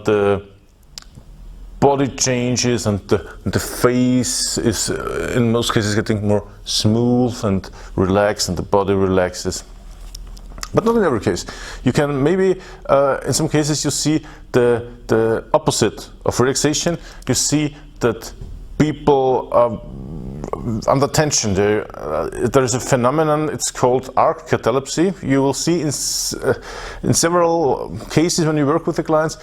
the body changes and the face is in most cases getting more smooth and relaxed, and the body relaxes. But not in every case. You can maybe, in some cases, you see the opposite of relaxation. You see that people are under tension. There is a phenomenon, it's called arc catalepsy. You will see in several cases when you work with the clients,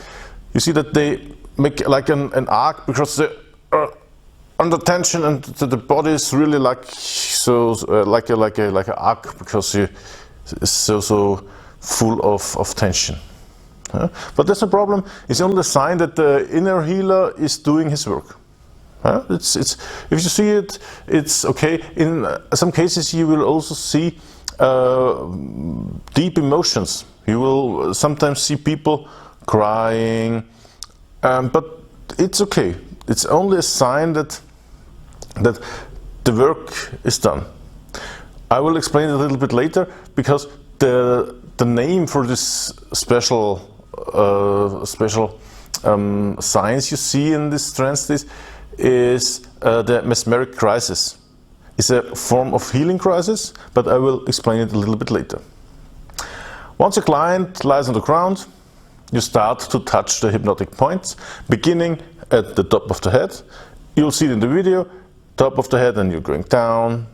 you see that they make like an arc because they are under tension, and the body is really like like an arc because it's so full of tension. But that's no problem. It's only a sign that the inner healer is doing his work. It's if you see it, it's okay. In some cases, you will also see deep emotions. You will sometimes see people crying, but it's okay. It's only a sign that the work is done. I will explain it a little bit later, because the name for this special signs you see in this trance is the mesmeric crisis. It's a form of healing crisis, but I will explain it a little bit later. Once a client lies on the ground, you start to touch the hypnotic points, beginning at the top of the head. You'll see it in the video, top of the head, and you're going down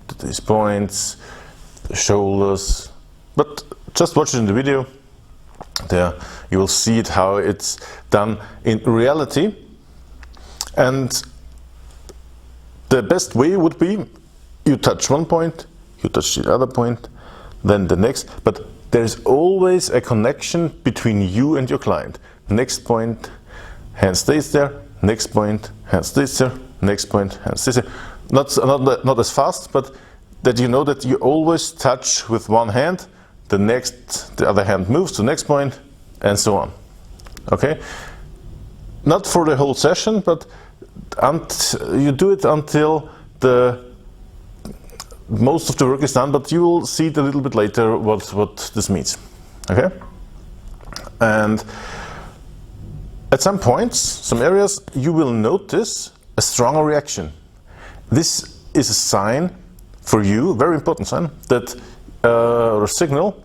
to these points, the shoulders. But just watch it in the video. There you will see it, how it's done in reality. And the best way would be you touch one point, you touch the other point, then the next. But there's always a connection between you and your client. Next point, hand stays there. Next point, hand stays there. Next point, hand stays there. Not as fast, but that you know that you always touch with one hand. The other hand moves to the next point, and so on. Okay? Not for the whole session, but you do it until most of the work is done, but you will see it a little bit later what this means. Okay? And at some points, some areas, you will notice a stronger reaction. This is a sign for you, very important sign, that or a signal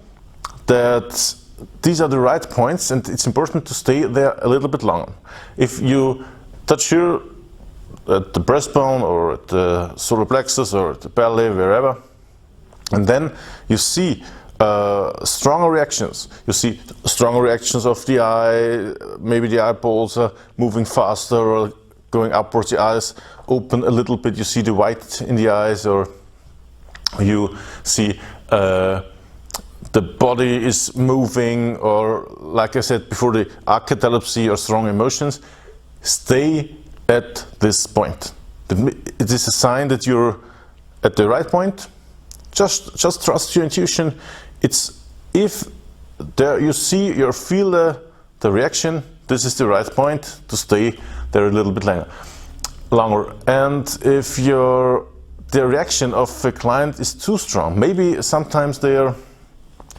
that these are the right points, and it's important to stay there a little bit longer. If you touch here at the breastbone or at the solar plexus or at the belly, wherever, and then you see stronger reactions. You see stronger reactions of the eye, maybe the eyeballs are moving faster or going upwards, the eyes open a little bit, you see the white in the eyes, or you see the body is moving, or like I said before, the archetypy or strong emotions. Stay at this point. It is a sign that you're at the right point. Just trust your intuition. It's if there you see, you feel the reaction, this is the right point to stay there a little bit longer. And if the reaction of a client is too strong, maybe sometimes they are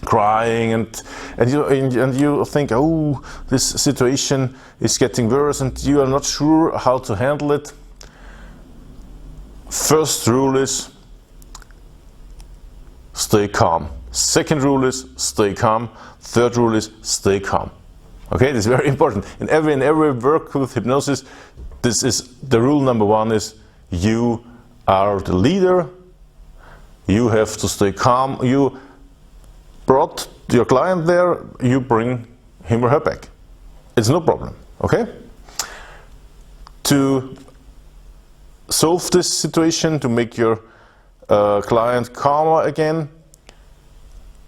crying and you think, oh, this situation is getting worse, and you are not sure how to handle it. First rule is stay calm. Second rule is stay calm. Third rule is stay calm. Okay, this is very important. In every work with hypnosis, this is the rule number one: is you are the leader. You have to stay calm. You brought your client there, you bring him or her back. It's no problem, okay? To solve this situation, to make your client calmer again,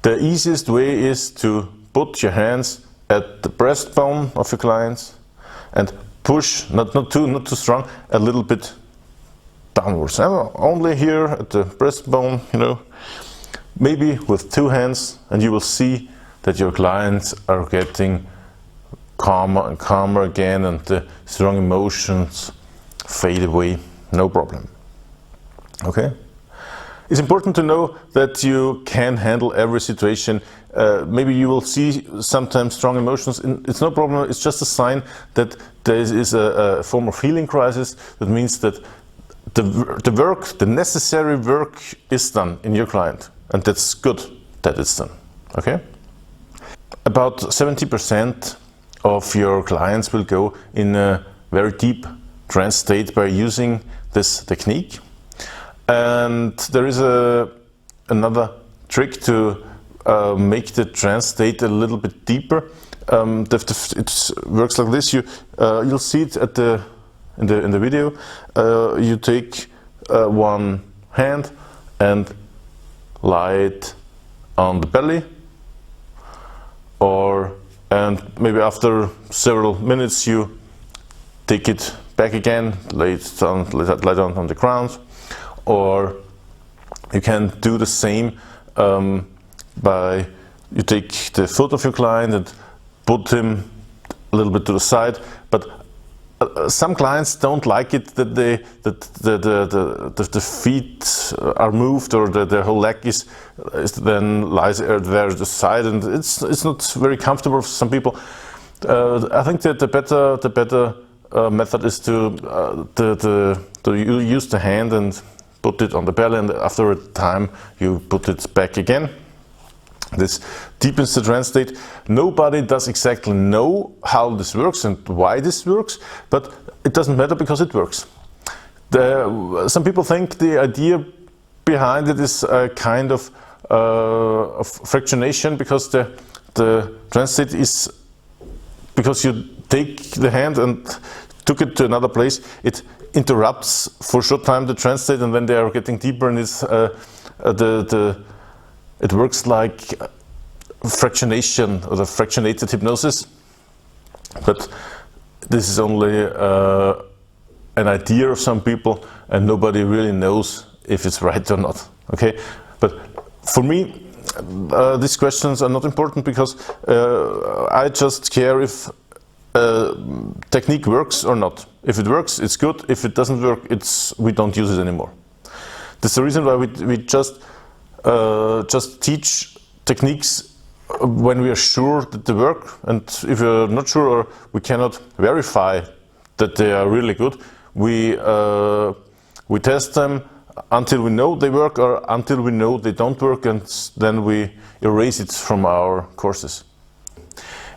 the easiest way is to put your hands at the breastbone of your clients and push, not too strong, a little bit downwards. Only here at the breastbone, you know. Maybe with two hands, and you will see that your clients are getting calmer and calmer again, and the strong emotions fade away, no problem. Okay? It's important to know that you can handle every situation. Maybe you will see sometimes strong emotions. It's no problem. It's just a sign that there is a form of healing crisis. That means that the work, the necessary work, is done in your client, and that's good that it's done. Okay. About 70% of your clients will go in a very deep trance state by using this technique. And there is another trick to make the trance state a little bit deeper. It works like this. You'll see it at in the video. You take one hand and lie it on the belly, and maybe after several minutes you take it back again, lay it down on the ground. Or you can do the same by you take the foot of your client and put him a little bit to the side. But some clients don't like it that the feet are moved, or the whole leg is then lies there at the side, and it's not very comfortable for some people. I think that the better method is to use the hand and put it on the belly, and after a time you put it back again. This deepens the trance state. Nobody does exactly know how this works and why this works, but it doesn't matter because it works. Some people think the idea behind it is a kind of fractionation, because the trance state is, because you take the hand and took it to another place, it interrupts for a short time the trance state, and when they are getting deeper, and it works like fractionation or the fractionated hypnosis. But this is only an idea of some people, and nobody really knows if it's right or not. Okay, but for me, these questions are not important, because I just care if technique works or not. If it works, it's good. If it doesn't work, we don't use it anymore. That's the reason why we just teach techniques when we are sure that they work, and if we're not sure or we cannot verify that they are really good, we test them until we know they work, or until we know they don't work, and then we erase it from our courses.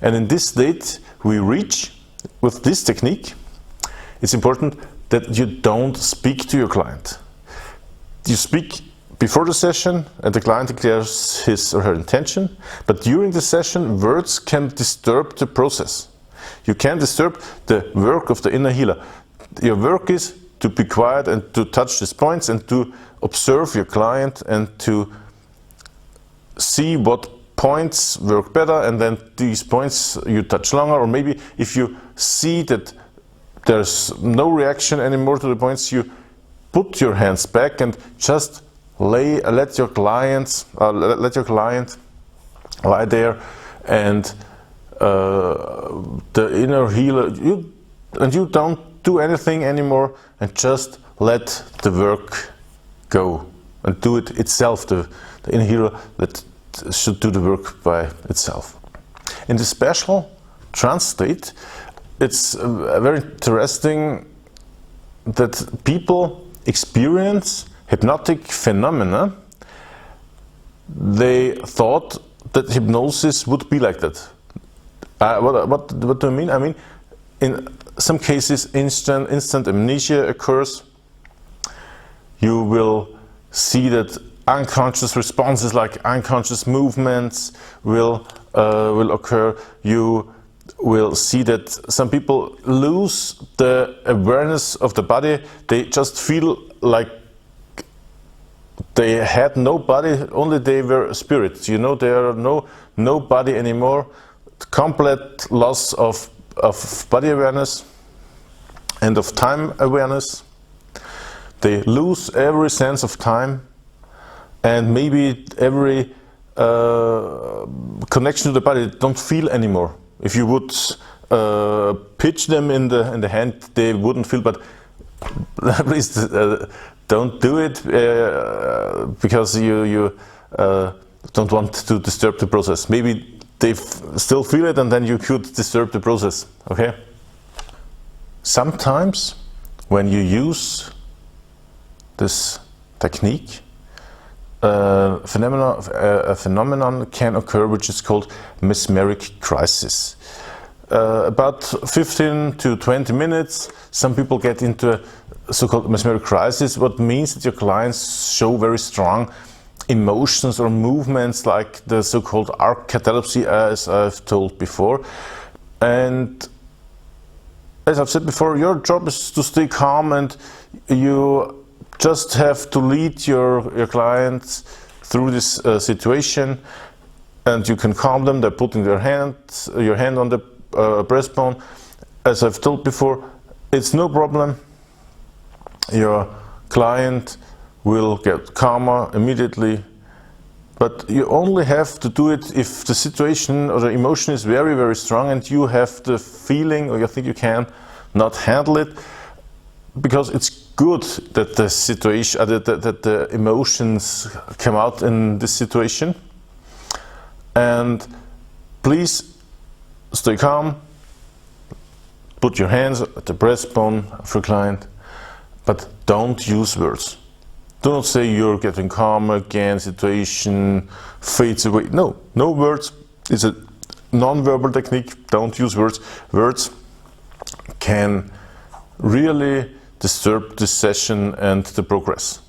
And in this state we reach with this technique, it's important that you don't speak to your client. You speak before the session, and the client declares his or her intention, but during the session words can disturb the process. You can disturb the work of the inner healer. Your work is to be quiet and to touch these points and to observe your client and to see what points work better, and then these points you touch longer. Or maybe if you see that there's no reaction anymore to the points, you put your hands back and just let your client lie there, and the inner healer, you don't do anything anymore, and just let the work go and do it itself. The inner healer that should do the work by itself. In the special trance state, it's very interesting that people experience hypnotic phenomena. They thought that hypnosis would be like that. What do I mean? I mean, in some cases, instant amnesia occurs. You will see that unconscious responses, like unconscious movements, will occur. You will see that some people lose the awareness of the body. They just feel like they had no body, only they were a spirit. You know, there are no body anymore. Complete loss of body awareness and of time awareness. They lose every sense of time, and maybe every connection to the body. They don't feel anymore. If you would pitch them in the hand, they wouldn't feel, but at least don't do it because you don't want to disturb the process. Maybe they still feel it and then you could disturb the process, okay? Sometimes when you use this technique, a phenomenon can occur which is called mesmeric crisis. About 15 to 20 minutes, some people get into a so-called mesmeric crisis, what means that your clients show very strong emotions or movements like the so-called archetypy, as I've told before. And as I've said before, your job is to stay calm, and you just have to lead your clients through this situation, and you can calm them by putting your hand on the breastbone. As I've told before, it's no problem. Your client will get calmer immediately, but you only have to do it if the situation or the emotion is very, very strong and you have the feeling or you think you can not handle it, because it's good that the situation, that the emotions come out in this situation. And please stay calm, put your hands at the breastbone of your client, but don't use words. Do not say you're getting calmer again, situation fades away. No words. It's a non-verbal technique. Don't use words. Words can really disturb this session and the progress.